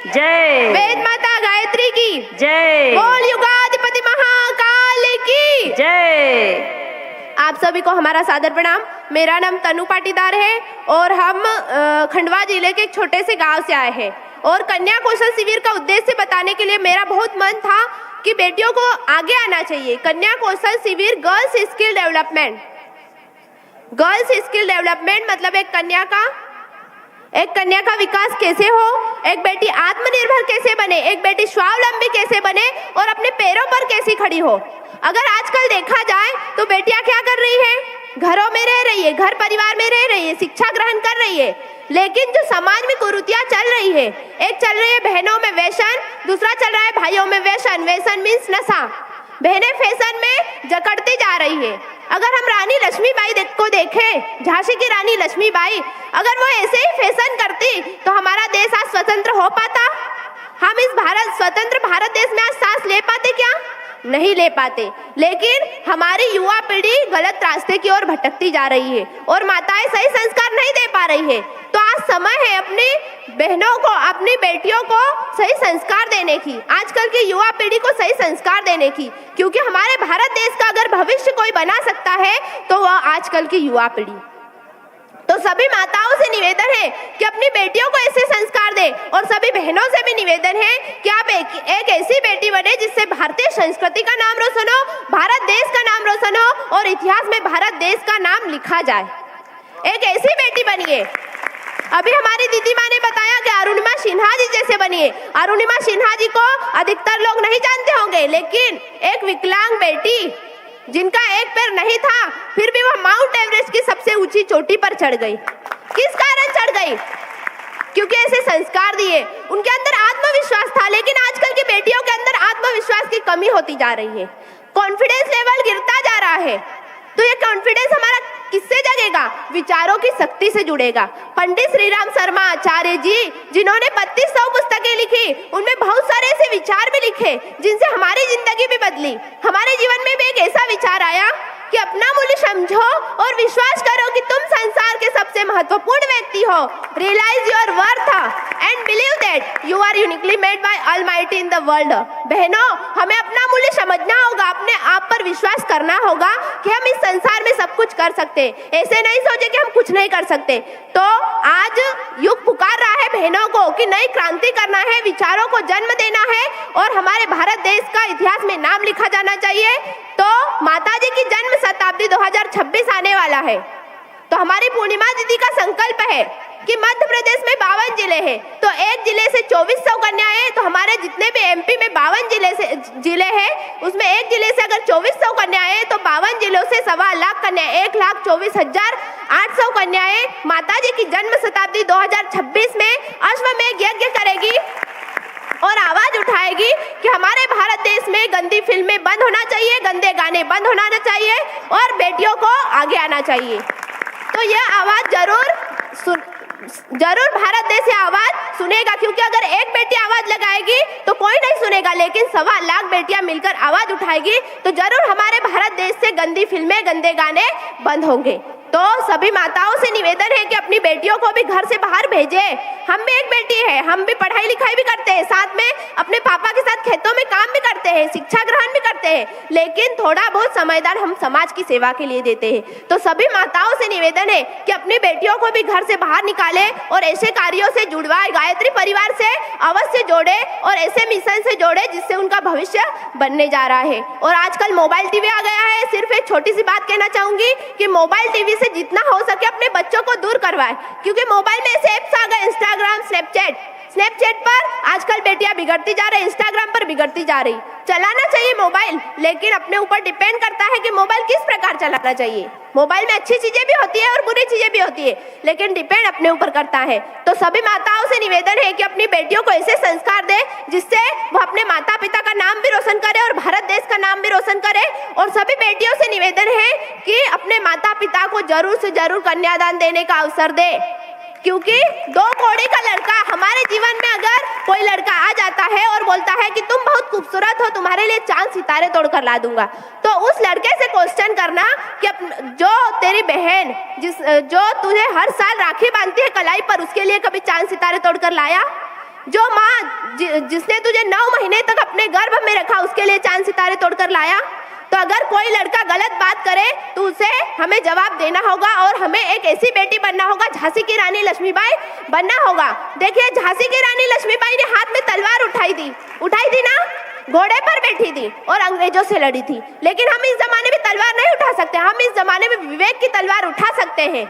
जय। वेद माता गायत्री की जय। बोल युगाधिपति महाकाल की जय। आप सभी को हमारा सादर प्रणाम। मेरा नाम तनु पाटीदार है और हम खंडवा जिले के एक छोटे से गांव से आए हैं और कन्या कौशल शिविर का उद्देश्य बताने के लिए मेरा बहुत मन था कि बेटियों को आगे आना चाहिए। कन्या कौशल शिविर girls skill development. Girls skill development मतलब एक कन्या का विकास कैसे हो, एक बेटी आत्मनिर्भर कैसे बने, एक बेटी स्वावलंबी कैसे बने और अपने पैरों पर कैसे खड़ी हो। अगर आजकल देखा जाए तो बेटियां क्या कर रही है, घरों में रह रही है, घर परिवार में रह रही है, शिक्षा ग्रहण कर रही है, लेकिन जो समाज में कुरीतियां चल रही है, एक चल रही है बहनों में व्यसन, दूसरा चल रहा है भाइयों में व्यसन। व्यसन मीन्स नशा। बहनें फैशन में जकड़ती जा रही है। अगर हम रानी लक्ष्मीबाई को देखें, झांसी की रानी लक्ष्मीबाई, अगर वो ऐसे ही फैशन करती तो हमारा देश आज स्वतंत्र हो पाता? हम इस स्वतंत्र भारत देश में आज सांस ले पाते क्या? नहीं ले पाते। लेकिन हमारी युवा पीढ़ी गलत रास्ते की ओर भटकती जा रही है और माताएं सही संस्कार नहीं दे पा रही है। तो आज समय है अपनी बहनों को, अपनी बेटियों को सही संस्कार देने की, आजकल की युवा पीढ़ी को सही संस्कार देने की, क्योंकि हमारे भारत देश का अगर भविष्य कोई बना सकता है तो वह आजकल की युवा पीढ़ी। तो सभी माताओं से निवेदन है कि अपनी बेटियों को ऐसे संस्कार दे और सभी बहनों से भी निवेदन है कि आप एक ऐसी बेटी बने जिससे भारतीय संस्कृति का नाम रोशन हो, भारत देश का नाम रोशन हो और इतिहास में भारत देश का नाम लिखा जाए। एक ऐसी बेटी बनिए। अभी हमारी दीदी माँ ने बताया कि अरुणिमा सिन्हा जी जैसे बनिए। अरुणिमा सिन्हा जी को अधिकतर लोग नहीं जानते होंगे, लेकिन एक विकलांग बेटी जिनका एक पैर नहीं था, फिर भी वह माउंट एवरेस्ट की सबसे ऊंची चोटी पर चढ़ गई। किस कारण चढ़ गई? क्योंकि ऐसे संस्कार दिए। उनके अंदर आत्मविश्वास था, लेकिन आजकल की बेटियों के अंदर आत्मविश्वास की कमी होती जा रही है। कॉन्फिडेंस लेवल गिरता जा रहा है। तो ये कॉन्फिडेंस हमारा किससे जगेगा? विचारों की शक्ति से जुड़ेगा। पंडित श्री राम शर्मा आचार्य जी, जिन्होंने 3200 पुस्तकें लिखी, उनमें बहुत सारे ऐसे विचार भी लिखे जिनसे हमारी जिंदगी भी बदली। हमारे जीवन में भी एक ऐसा विचार आया कि अपना मूल्य समझो और विश्वास करो कि तुम संसार के सबसे महत्वपूर्ण व्यक्ति हो। Realise your worth and believe that you are uniquely made by Almighty in the world. बहनों, हमें अपना मूल्य समझना होगा, अपने आप पर विश्वास करना होगा कि हम इस संसार में सब कुछ कर सकते हैं। ऐसे नहीं सोचे कि हम कुछ नहीं कर सकते। तो आज युग पुकार रहा है बहनों को कि नई क्रांति करना है, विचारों को जन्म देना है और हमारे भारत देश का इतिहास में नाम लिखा जाना चाहिए। तो माताजी की जन्म शताब्दी 2026 आने वाला है। तो हमारी पूर्णिमा दीदी का संकल्प है कि मध्य प्रदेश में 52 जिले हैं, तो एक जिले से 2400 कन्याएं, तो हमारे जितने भी एमपी में 52 जिले हैं, उसमें एक जिले से अगर 2400 कन्याएं, तो 52 जिलों से 1.25 लाख कन्याएं, 1,24,800 कन्याएं माताजी की जन्म शताब्दी 2026 में अश्वमेध यज्ञ करेगी और आवाज उठाएगी कि हमारे भारत देश में गंदी फिल्में बंद होना चाहिए, गंदे गाने बंद होना चाहिए और बेटियों को आगे आना चाहिए। तो यह आवाज जरूर भारत देश से आवाज सुनेगा, क्योंकि अगर एक बेटी आवाज लगाएगी तो कोई नहीं सुनेगा, लेकिन 1.25 लाख बेटियां मिलकर आवाज उठाएगी तो जरूर हमारे भारत देश से गंदी फिल्में, गंदे गाने बंद होंगे। तो सभी माताओं से निवेदन है कि अपनी बेटियों को भी घर से बाहर भेजे। हम भी एक बेटी है, हम भी पढ़ाई लिखाई भी करते हैं, साथ में अपने पापा के साथ खेतों में काम भी करते हैं, शिक्षा ग्रहण भी करते हैं, लेकिन थोड़ा बहुत समयदान हम समाज की सेवा के लिए देते हैं। तो सभी माताओं से निवेदन है कि अपनी बेटियों को भी घर से बाहर निकाले और ऐसे कार्यों से जुड़वाए, गायत्री परिवार से अवश्य जोड़े और ऐसे मिशन से जोड़े जिससे उनका भविष्य बनने जा रहा है। और आजकल मोबाइल टीवी आ गया है। सिर्फ एक छोटी सी बात कहना चाहूंगी कि मोबाइल टीवी से जितना हो सके अपने बच्चों को दूर करवाए, क्योंकि मोबाइल में ऐसे ऐप्स आ गए, इंस्टाग्राम, स्नैपचैट पर आजकल बेटियां बिगड़ती जा रही, इंस्टाग्राम पर बिगड़ती जा रही। चलाना चाहिए मोबाइल, लेकिन अपने ऊपर डिपेंड करता है कि मोबाइल किस प्रकार चलाना चाहिए। मोबाइल में अच्छी चीजें भी होती है और बुरी चीजें भी होती है, लेकिन डिपेंड अपने ऊपर करता है। तो सभी माताओं से निवेदन है कि अपनी बेटियों को ऐसे संस्कार दे जिससे वो अपने माता पिता का नाम भी रोशन करे और भारत देश का नाम भी रोशन करे। और सभी बेटियों से निवेदन है कि अपने माता पिता को जरूर से जरूर कन्यादान देने का अवसर दे, क्योंकि 2 कौड़ी का लड़का हमारे जीवन में अगर कोई लड़का आ जाता है और बोलता है कि तुम बहुत खूबसूरत हो, तुम्हारे लिए चांद सितारे तोड़कर ला दूंगा, तो उस लड़के से क्वेश्चन करना कि जो तेरी बहन जो तुझे हर साल राखी बांधती है कलाई पर, उसके लिए कभी चांद सितारे तोड़कर लाया? जो माँ जिसने तुझे 9 महीने तक अपने गर्भ में रखा, उसके लिए चांद सितारे तोड़कर लाया। तो अगर कोई लड़का गलत बात करे तो उसे हमें जवाब देना होगा और हमें एक ऐसी बेटी बनना होगा, झांसी की रानी लक्ष्मीबाई बनना होगा। देखिए, झांसी की रानी लक्ष्मीबाई ने हाथ में तलवार उठाई थी ना, घोड़े पर बैठी थी और अंग्रेजों से लड़ी थी। लेकिन हम इस जमाने में तलवार नहीं उठा सकते, हम इस जमाने में विवेक की तलवार उठा सकते हैं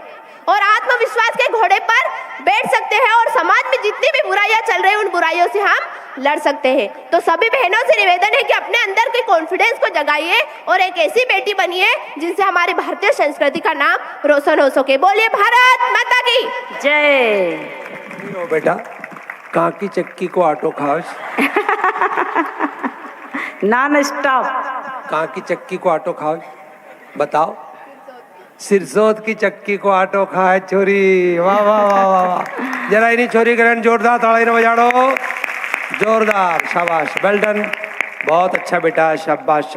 और आत्मविश्वास के घोड़े पर बैठ सकते हैं और समाज में जितनी भी बुराइयां चल रही हैं उन बुराइयों से हम लड़ सकते हैं। तो सभी बहनों से निवेदन है कि अपने अंदर के कॉन्फिडेंस को जगाइए और एक ऐसी बेटी बनिए जिनसे हमारी भारतीय संस्कृति का नाम रोशन हो सके। बोलिए भारत माता की जय। बेटा, कहाँ की चक्की को ऑटो खाओस? Non stop. कहाँ की चक्की को ऑटो खाओस बताओ? सिरसोद की चक्की को ऑटो खाए छोरी। वाह वाह वाह वाह वाह, जरा इन्हीं छोरी ग्रहण जोरदार ताली न बजाड़ो, जोरदार, शाबाश, वेल डन, बहुत अच्छा बेटा, शाबाश।